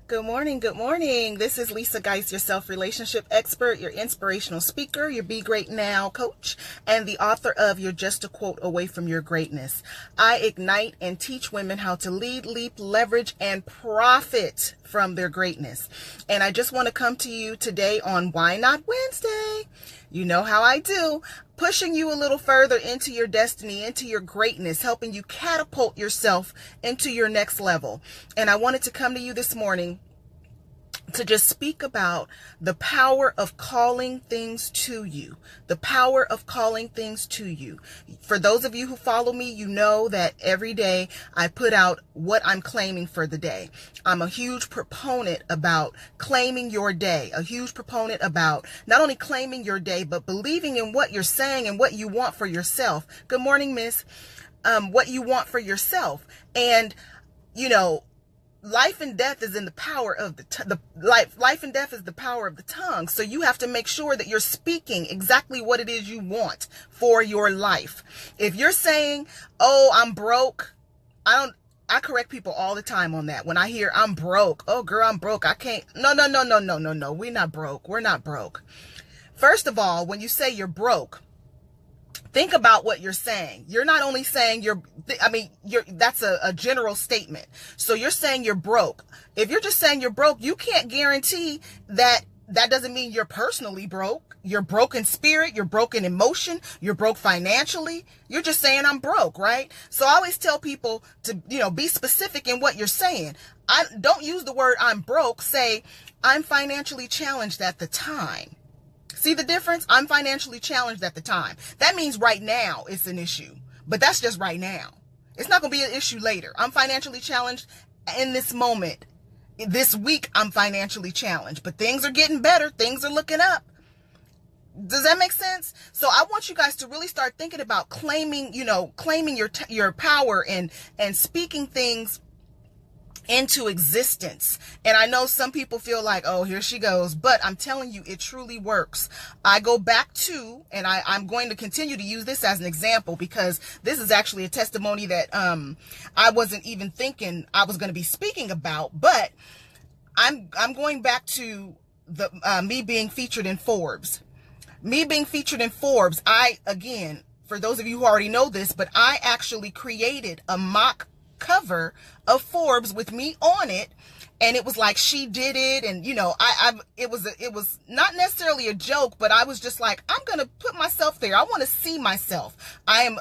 Good morning. Good morning. This is Lisa Guice, your self-relationship expert, your inspirational speaker, your Be Great Now coach, and the author of You're Just a Quote Away from Your Greatness. I ignite and teach women how to lead, leap, leverage, and profit from their greatness. And I just want to come to you today on Why Not Wednesday. You know how I do. Pushing you a little further into your destiny, into your greatness, helping you catapult yourself into your next level. And I wanted to come to you this morning to just speak about the power of calling things to you. The power of calling things to you. For those of you who follow me, you know that every day I put out what I'm claiming for the day. I'm a huge proponent about claiming your day. A huge proponent about not only claiming your day, but believing in what you're saying and what you want for yourself. Good morning, miss. What you want for yourself. And, you know, life and death is in the power of life and death is the power of the tongue. So you have to make sure that you're speaking exactly what it is you want for your life. If you're saying, "Oh, I'm broke," I correct people all the time on that. When I hear I'm broke, "Oh girl, I'm broke. I can't." No. We're not broke. We're not broke. First of all, when you say you're broke, think about what you're saying. You're not only saying that's a general statement. So you're saying you're broke. If you're just saying you're broke, you can't guarantee that doesn't mean you're personally broke. You're broke in spirit. You're broke in emotion. You're broke financially. You're just saying I'm broke, right? So I always tell people to, be specific in what you're saying. I don't use the word I'm broke. Say I'm financially challenged at the time. See the difference? I'm financially challenged at the time. That means right now it's an issue, but that's just right now. It's not going to be an issue later. I'm financially challenged in this moment. This week, I'm financially challenged, but things are getting better. Things are looking up. Does that make sense? So I want you guys to really start thinking about claiming your power and speaking things into existence. And I know some people feel like, oh, here she goes, but I'm telling you, it truly works. I go back to, and I'm going to continue to use this as an example because this is actually a testimony that I wasn't even thinking I was going to be speaking about, but I'm going back to the me being featured in Forbes. Me being featured in Forbes, again, for those of you who already know this, but I actually created a mock cover of Forbes with me on it, and it was like she did it, and it was not necessarily a joke, but I was just like, I'm gonna put myself there. I want to see myself. I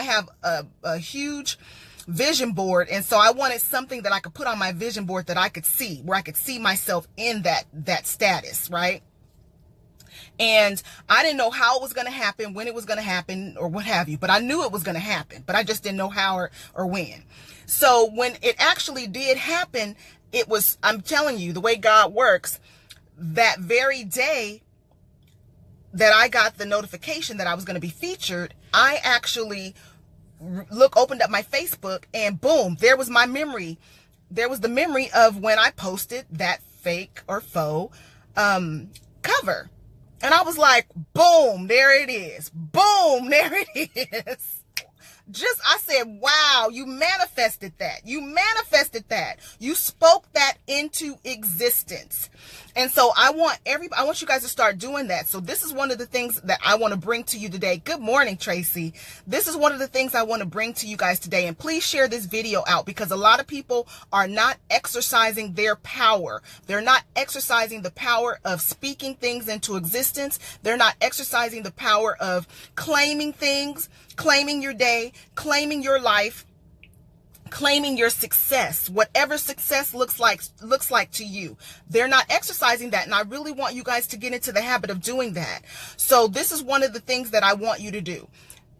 have a huge vision board, and so I wanted something that I could put on my vision board that I could see, where I could see myself in that status, right? And I didn't know how it was going to happen, when it was going to happen, or what have you. But I knew it was going to happen, but I just didn't know how or when. So when it actually did happen, I'm telling you, the way God works, that very day that I got the notification that I was going to be featured, I actually opened up my Facebook, and boom, there was my memory. There was the memory of when I posted that fake or faux cover. And I was like, boom, there it is. Boom, there it is. I said, wow, you manifested that. You manifested that. You spoke that into existence. And so I want you guys to start doing that. So this is one of the things that I want to bring to you today. Good morning, Tracy. This is one of the things I want to bring to you guys today. And please share this video out because a lot of people are not exercising their power. They're not exercising the power of speaking things into existence. They're not exercising the power of claiming things, claiming your day, claiming your life, claiming your success, whatever success looks like to you. They're not exercising that. And I really want you guys to get into the habit of doing that. So this is one of the things that I want you to do.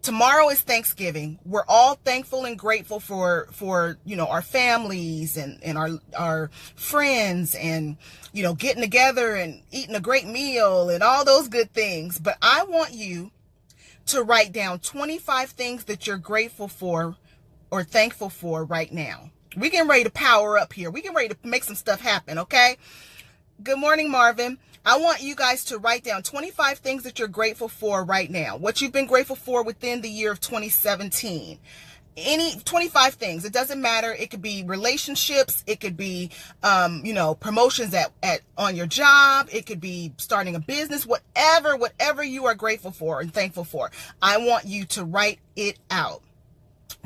Tomorrow is Thanksgiving. We're all thankful and grateful for our families and our friends and, getting together and eating a great meal and all those good things. But I want you to write down 25 things that you're grateful for or thankful for right now. We getting ready to power up here. We getting ready to make some stuff happen, okay? Good morning, Marvin. I want you guys to write down 25 things that you're grateful for right now. What you've been grateful for within the year of 2017. any 25 things. It doesn't matter. It could be relationships. It could be, promotions on your job. It could be starting a business, whatever you are grateful for and thankful for. I want you to write it out.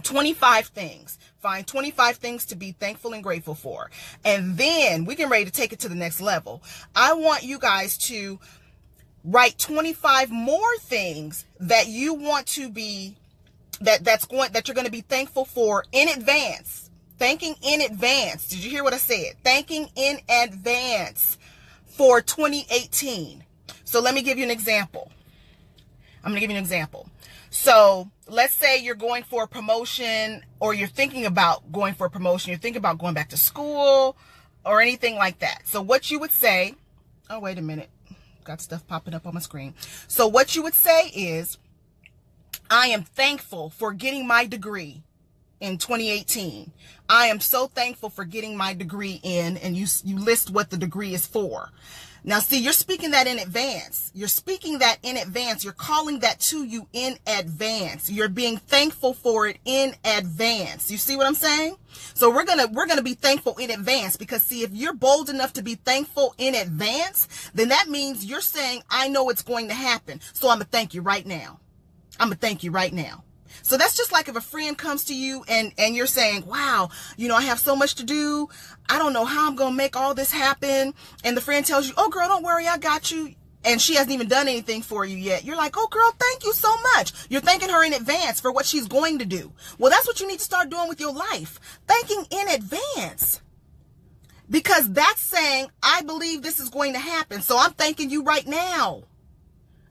25 things. Find 25 things to be thankful and grateful for. And then we get ready to take it to the next level. I want you guys to write 25 more things that you want to be, that you're going to be thankful for in advance. Thanking in advance. Did you hear what I said? Thanking in advance for 2018. So let me give you an example. I'm going to give you an example. So let's say you're going for a promotion, or you're thinking about going for a promotion. You're thinking about going back to school or anything like that. So what you would say, oh, wait a minute. Got stuff popping up on my screen. So what you would say is, I am thankful for getting my degree in 2018. I am so thankful for getting my degree in, and you list what the degree is for. Now, see, you're speaking that in advance. You're speaking that in advance. You're calling that to you in advance. You're being thankful for it in advance. You see what I'm saying? So we're going to be thankful in advance, because see, if you're bold enough to be thankful in advance, then that means you're saying, I know it's going to happen. So I'm going to thank you right now. I'm going to thank you right now. So that's just like if a friend comes to you and you're saying, wow, I have so much to do. I don't know how I'm going to make all this happen. And the friend tells you, oh, girl, don't worry, I got you. And she hasn't even done anything for you yet. You're like, oh, girl, thank you so much. You're thanking her in advance for what she's going to do. Well, that's what you need to start doing with your life. Thanking in advance. Because that's saying, I believe this is going to happen. So I'm thanking you right now.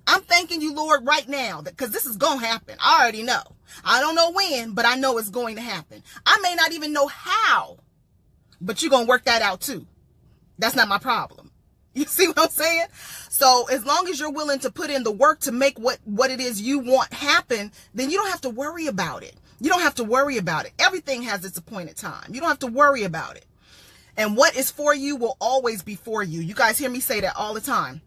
I'm thanking you, Lord, right now, because this is going to happen. I already know. I don't know when, but I know it's going to happen. I may not even know how, but you're going to work that out too. That's not my problem. You see what I'm saying? So as long as you're willing to put in the work to make what it is you want happen, then you don't have to worry about it. You don't have to worry about it. Everything has its appointed time. You don't have to worry about it. And what is for you will always be for you. You guys hear me say that all the time.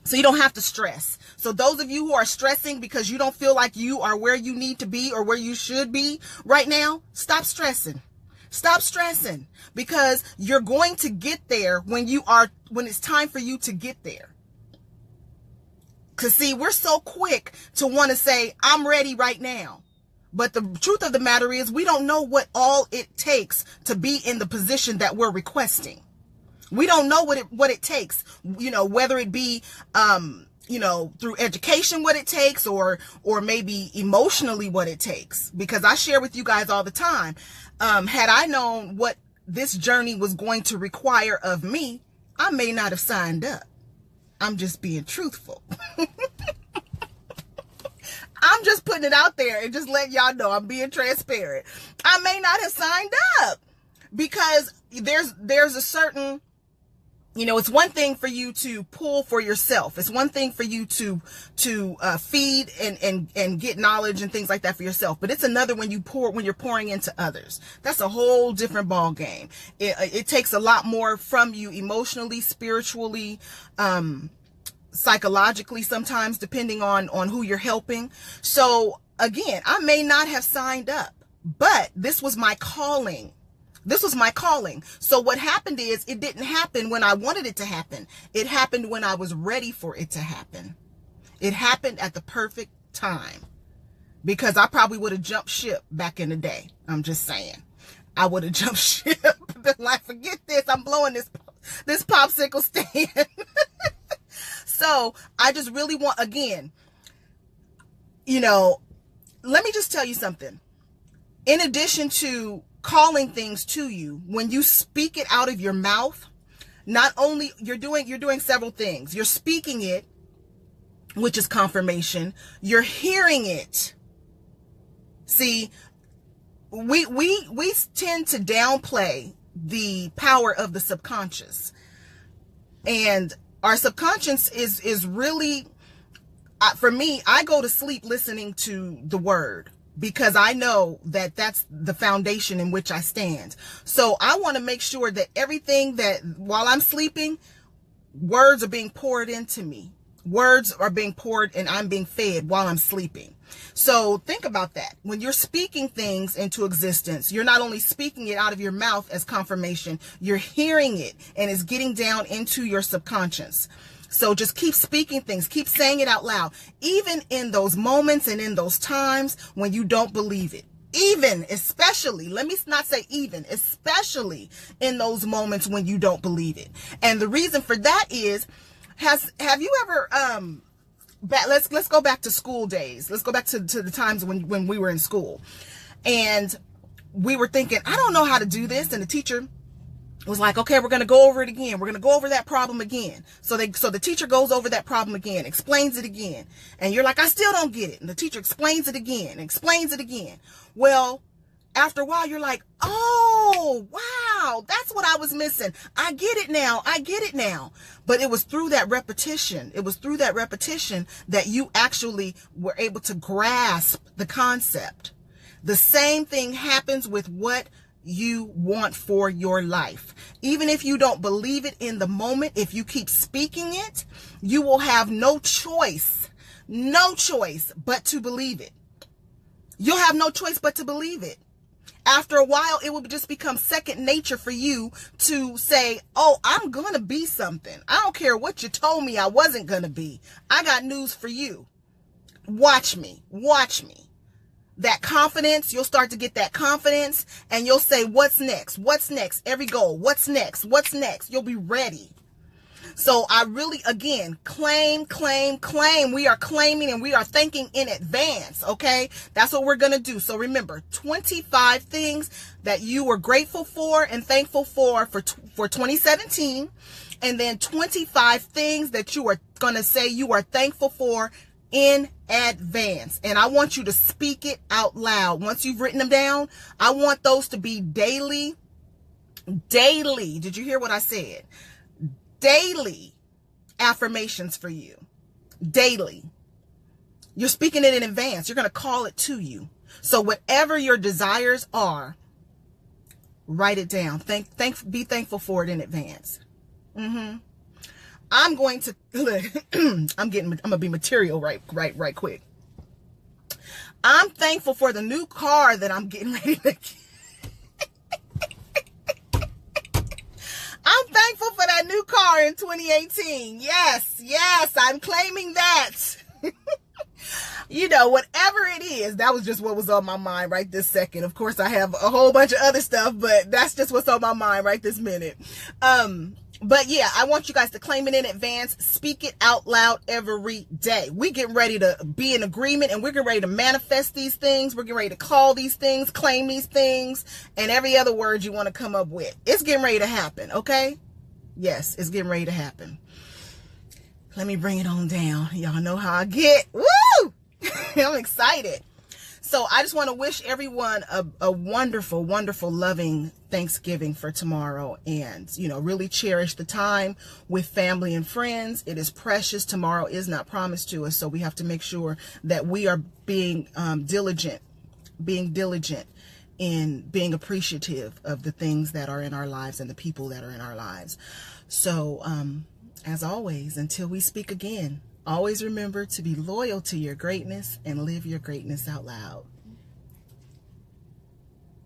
So you don't have to stress. So those of you who are stressing because you don't feel like you are where you need to be or where you should be right now, stop stressing. Stop stressing, because you're going to get there when it's time for you to get there. Because see, we're so quick to want to say, I'm ready right now. But the truth of the matter is, we don't know what all it takes to be in the position that we're requesting. We don't know what it takes, whether it be, through education, what it takes, or maybe emotionally what it takes. Because I share with you guys all the time, had I known what this journey was going to require of me, I may not have signed up. I'm just being truthful. I'm just putting it out there and just letting y'all know I'm being transparent. I may not have signed up, because there's a certain, it's one thing for you to pull for yourself. It's one thing for you to feed and get knowledge and things like that for yourself. But it's another when you're pouring into others. That's a whole different ball game. It takes a lot more from you emotionally, spiritually, psychologically, sometimes depending on who you're helping. So again, I may not have signed up, but this was my calling. This was my calling. So what happened is, it didn't happen when I wanted it to happen. It happened when I was ready for it to happen. It happened at the perfect time, because I probably would have jumped ship back in the day. I'm just saying. I would have jumped ship. Been like, forget this. I'm blowing this popsicle stand. So I just really want, again, let me just tell you something. In addition to calling things to you, when you speak it out of your mouth, not only you're doing several things. You're speaking it, which is confirmation. You're hearing it. See, we tend to downplay the power of the subconscious, and our subconscious is really, for me, I go to sleep listening to the word, because I know that that's the foundation in which I stand. So I want to make sure that everything that, while I'm sleeping, words are being poured into me. Words are being poured and I'm being fed while I'm sleeping. So think about that. When you're speaking things into existence, you're not only speaking it out of your mouth as confirmation, you're hearing it and it's getting down into your subconscious. So just keep speaking things, keep saying it out loud, even in those moments and in those times when you don't believe it. Even, especially, let me not say even, especially in those moments when you don't believe it. And the reason for that is, have you ever, let's go back to school days. Let's go back to the times when we were in school. And we were thinking, I don't know how to do this. And the teacher was like, okay, we're going to go over it again. We're going to go over that problem again. So the teacher goes over that problem again, explains it again. And you're like, I still don't get it. And the teacher explains it again, explains it again. Well, after a while, you're like, oh, wow, that's what I was missing. I get it now. I get it now. But it was through that repetition. It was through that repetition that you actually were able to grasp the concept. The same thing happens with what you want for your life. Even if you don't believe it in the moment, if you keep speaking it, you will have no choice but to believe it. You'll have no choice but to believe it. After a while, it will just become second nature for you to say, oh, I'm going to be something. I don't care what you told me I wasn't going to be. I got news for you. Watch me. Watch me. That confidence, you'll start to get that confidence and you'll say, what's next? What's next? Every goal. What's next? What's next? You'll be ready. So I really, again, claim. We are claiming and we are thinking in advance. Okay. That's what we're going to do. So remember, 25 things that you were grateful for and thankful for 2017. And then 25 things that you are going to say you are thankful for in advance. And I want you to speak it out loud. Once you've written them down, I want those to be daily. Did you hear what I said? Daily affirmations for you. Daily. You're speaking it in advance. You're going to call it to you. So whatever your desires are, write it down. Be thankful for it in advance. I'm going to I'm gonna be material right quick. I'm thankful for the new car that I'm getting ready to get. I'm thankful for that new car in 2018. Yes, I'm claiming that. You know, whatever it is, that was just what was on my mind right this second. Of course, I have a whole bunch of other stuff, but that's just what's on my mind right this minute. But yeah, I want you guys to claim it in advance. Speak it out loud every day. We get ready to be in agreement and we're getting ready to manifest these things. We're getting ready to call these things, claim these things, and every other word you want to come up with. It's getting ready to happen, okay? Yes, it's getting ready to happen. Let me bring it on down. Y'all know how I get. Woo! I'm excited. So I just want to wish everyone a wonderful, wonderful, loving Thanksgiving for tomorrow. And, you know, really cherish the time with family and friends. It is precious. Tomorrow is not promised to us. So we have to make sure that we are being diligent in being appreciative of the things that are in our lives and the people that are in our lives. So as always, until we speak again, always remember to be loyal to your greatness and live your greatness out loud.